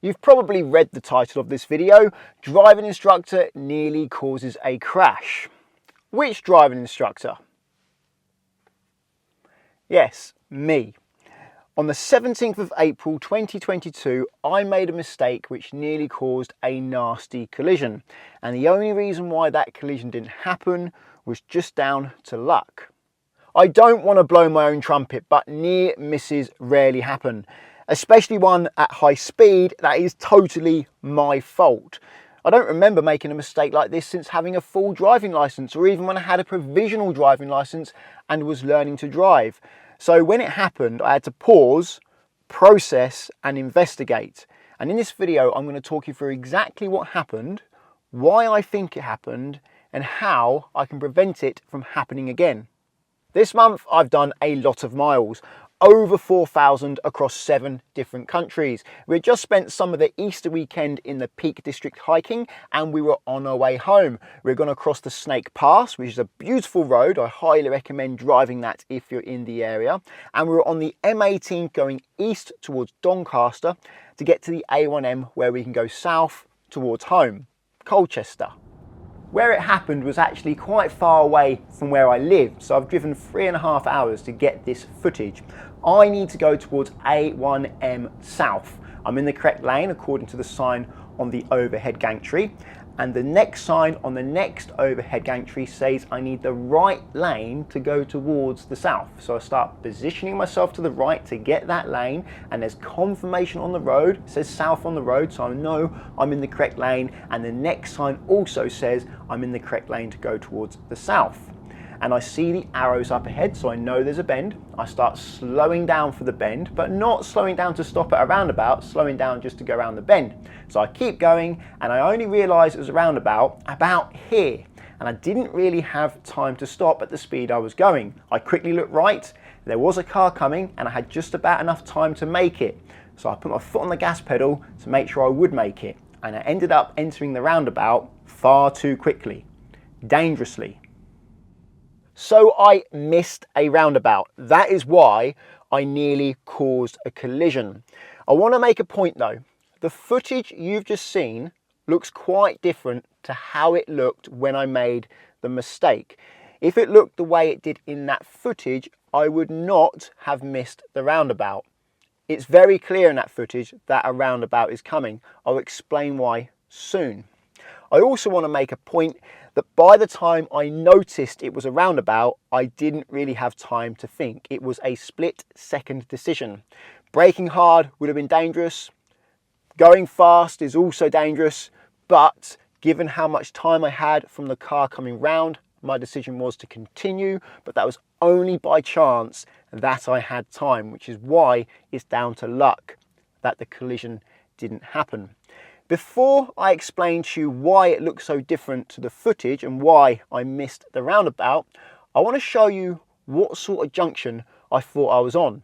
You've probably read the title of this video, Driving Instructor Nearly Causes a Crash. Which driving instructor? Yes, me. On the 17th of April 2022, I made a mistake which nearly caused a nasty collision. And the only reason why that collision didn't happen was just down to luck. I don't want to blow my own trumpet, but near misses rarely happen. Especially one at high speed that is totally my fault. I don't remember making a mistake like this since having a full driving license, or even when I had a provisional driving license and was learning to drive. So when it happened, I had to pause, process and investigate. And in this video, I'm going to talk you through exactly what happened, why I think it happened, and how I can prevent it from happening again. This month, I've done a lot of miles. Over 4,000 across 7 different countries. We had just spent some of the Easter weekend in the Peak District hiking and we were on our way home. We're going to cross the Snake Pass, which is a beautiful road. I highly recommend driving that if you're in the area. And we were on the M18 going east towards Doncaster to get to the A1M where we can go south towards home, Colchester. Where it happened was actually quite far away from where I live, so I've driven 3.5 hours to get this footage. I need to go towards A1M South. I'm in the correct lane according to the sign on the overhead gantry, and the next sign on the next overhead gantry says I need the right lane to go towards the south. So I start positioning myself to the right to get that lane, and there's confirmation on the road, it says south on the road, so I know I'm in the correct lane, and the next sign also says I'm in the correct lane to go towards the south. And I see the arrows up ahead, so I know there's a bend. I start slowing down for the bend, but not slowing down to stop at a roundabout, slowing down just to go around the bend. So I keep going, and I only realised it was a roundabout about here. And I didn't really have time to stop at the speed I was going. I quickly looked right, there was a car coming, and I had just about enough time to make it. So I put my foot on the gas pedal to make sure I would make it. And I ended up entering the roundabout far too quickly, dangerously. So I missed a roundabout. That is why I nearly caused a collision. I want to make a point though. The footage you've just seen looks quite different to how it looked when I made the mistake. If it looked the way it did in that footage, I would not have missed the roundabout. It's very clear in that footage that a roundabout is coming. I'll explain why soon. I also want to make a point that by the time I noticed it was a roundabout, I didn't really have time to think. It was a split-second decision. Braking hard would have been dangerous. Going fast is also dangerous, but given how much time I had from the car coming round, my decision was to continue, but that was only by chance that I had time, which is why it's down to luck that the collision didn't happen. Before I explain to you why it looks so different to the footage and why I missed the roundabout, I want to show you what sort of junction I thought I was on.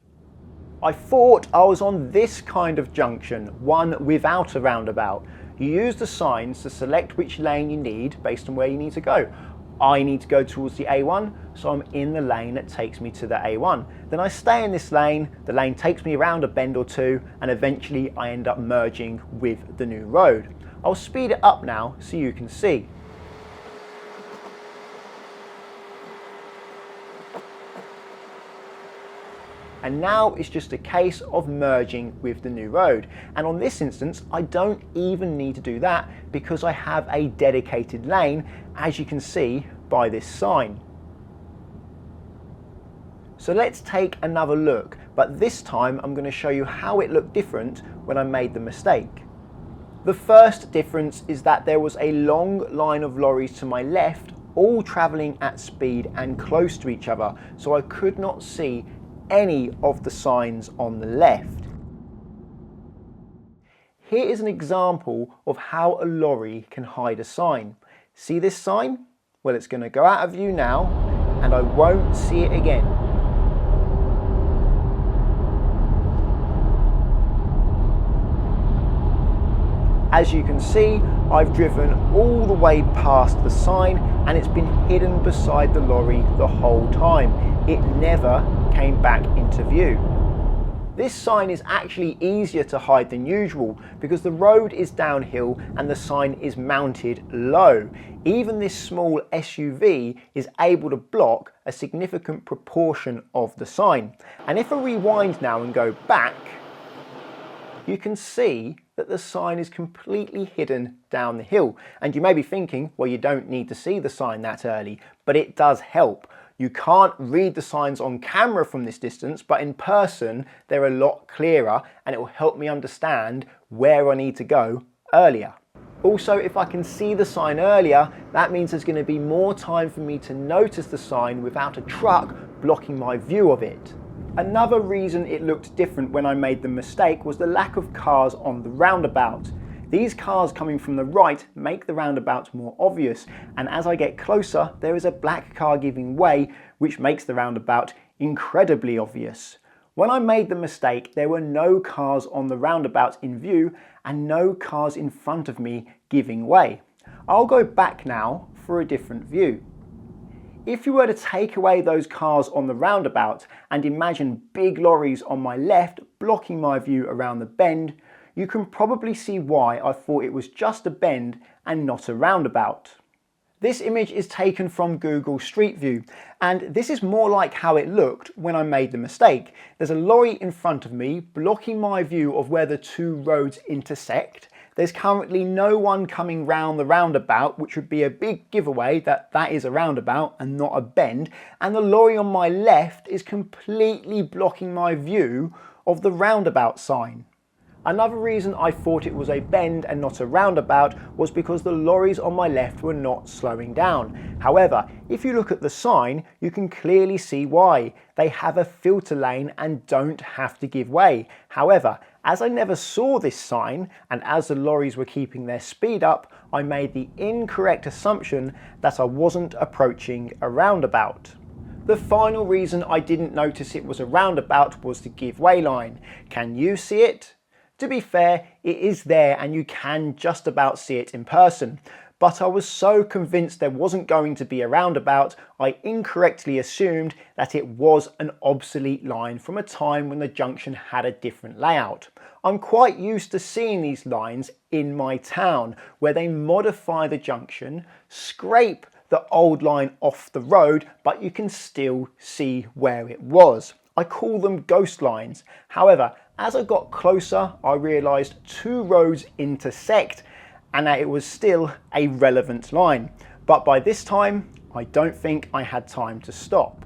I thought I was on this kind of junction, one without a roundabout. You use the signs to select which lane you need based on where you need to go. I need to go towards the A1, so I'm in the lane that takes me to the A1. Then I stay in this lane, the lane takes me around a bend or two, and eventually I end up merging with the new road. I'll speed it up now so you can see. And now it's just a case of merging with the new road. And on this instance, I don't even need to do that because I have a dedicated lane, as you can see by this sign. So let's take another look, but this time I'm going to show you how it looked different when I made the mistake. The first difference is that there was a long line of lorries to my left, all travelling at speed and close to each other, so I could not see any of the signs on the left. Here is an example of how a lorry can hide a sign. See this sign? Well, it's going to go out of view now and I won't see it again. As you can see, I've driven all the way past the sign and it's been hidden beside the lorry the whole time. It never came back into view. This sign is actually easier to hide than usual because the road is downhill and the sign is mounted low. Even this small SUV is able to block a significant proportion of the sign. And if I rewind now and go back, you can see that the sign is completely hidden down the hill. And you may be thinking, well, you don't need to see the sign that early, but it does help. You can't read the signs on camera from this distance, but in person, they're a lot clearer and it will help me understand where I need to go earlier. Also, if I can see the sign earlier, that means there's going to be more time for me to notice the sign without a truck blocking my view of it. Another reason it looked different when I made the mistake was the lack of cars on the roundabout. These cars coming from the right make the roundabout more obvious, and as I get closer, there is a black car giving way, which makes the roundabout incredibly obvious. When I made the mistake, there were no cars on the roundabout in view and no cars in front of me giving way. I'll go back now for a different view. If you were to take away those cars on the roundabout and imagine big lorries on my left blocking my view around the bend, you can probably see why I thought it was just a bend and not a roundabout. This image is taken from Google Street View, and this is more like how it looked when I made the mistake. There's a lorry in front of me blocking my view of where the two roads intersect. There's currently no one coming round the roundabout, which would be a big giveaway that that is a roundabout and not a bend. And the lorry on my left is completely blocking my view of the roundabout sign. Another reason I thought it was a bend and not a roundabout was because the lorries on my left were not slowing down. However, if you look at the sign, you can clearly see why. They have a filter lane and don't have to give way. However, as I never saw this sign, and as the lorries were keeping their speed up, I made the incorrect assumption that I wasn't approaching a roundabout. The final reason I didn't notice it was a roundabout was the give way line. Can you see it? To be fair, it is there and you can just about see it in person. But I was so convinced there wasn't going to be a roundabout, I incorrectly assumed that it was an obsolete line from a time when the junction had a different layout. I'm quite used to seeing these lines in my town, where they modify the junction, scrape the old line off the road, but you can still see where it was. I call them ghost lines. However, as I got closer, I realised two roads intersect and that it was still a relevant line. But by this time, I don't think I had time to stop.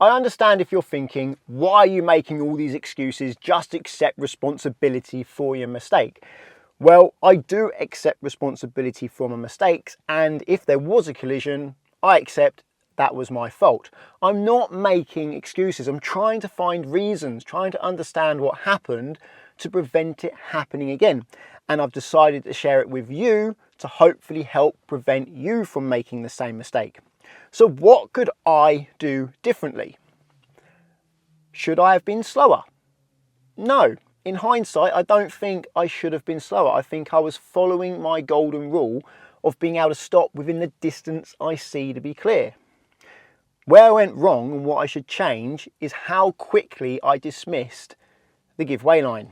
I understand if you're thinking, why are you making all these excuses? Just accept responsibility for your mistake. Well, I do accept responsibility for my mistakes, and if there was a collision, I accept that was my fault. I'm not making excuses. I'm trying to find reasons, trying to understand what happened to prevent it happening again. And I've decided to share it with you to hopefully help prevent you from making the same mistake. So what could I do differently? Should I have been slower? No. In hindsight, I don't think I should have been slower. I think I was following my golden rule of being able to stop within the distance I see to be clear. Where I went wrong and what I should change is how quickly I dismissed the give way line.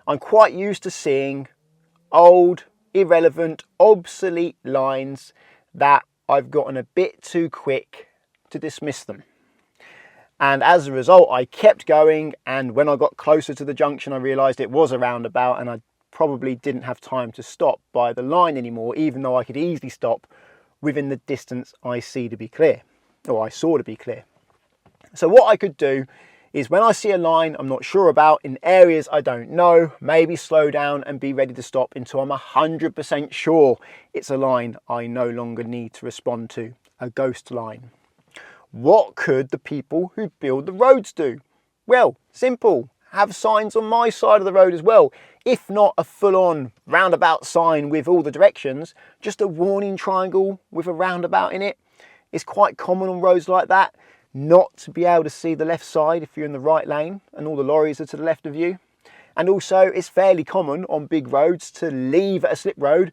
I'm quite used to seeing old, irrelevant, obsolete lines that I've gotten a bit too quick to dismiss them. And as a result, I kept going, and when I got closer to the junction, I realised it was a roundabout and I probably didn't have time to stop by the line anymore, even though I could easily stop within the distance I see to be clear. Or I saw to be clear. So what I could do is when I see a line I'm not sure about in areas I don't know, maybe slow down and be ready to stop until I'm 100% sure it's a line I no longer need to respond to, a ghost line. What could the people who build the roads do? Well, simple. Have signs on my side of the road as well. If not a full-on roundabout sign with all the directions, just a warning triangle with a roundabout in it. It's quite common on roads like that not to be able to see the left side if you're in the right lane and all the lorries are to the left of you. And also it's fairly common on big roads to leave at a slip road,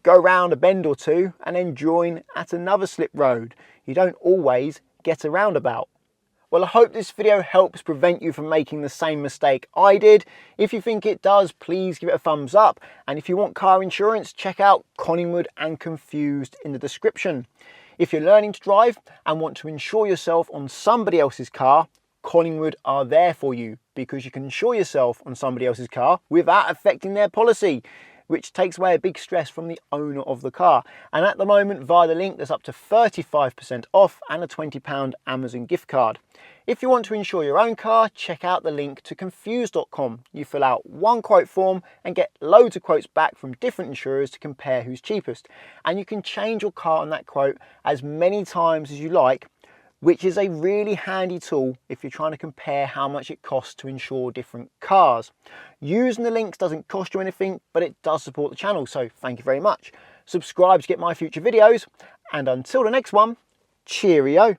go round a bend or two and then join at another slip road. You don't always get a roundabout. Well, I hope this video helps prevent you from making the same mistake I did. If you think it does, please give it a thumbs up. And if you want car insurance, check out Collingwood and Confused in the description. If you're learning to drive and want to insure yourself on somebody else's car, Collingwood are there for you, because you can insure yourself on somebody else's car without affecting their policy, which takes away a big stress from the owner of the car. And at the moment, via the link, there's up to 35% off and a £20 Amazon gift card. If you want to insure your own car, check out the link to confused.com. You fill out one quote form and get loads of quotes back from different insurers to compare who's cheapest. And you can change your car on that quote as many times as you like, which is a really handy tool if you're trying to compare how much it costs to insure different cars. Using the links doesn't cost you anything, but it does support the channel, so thank you very much. Subscribe to get my future videos, and until the next one, cheerio.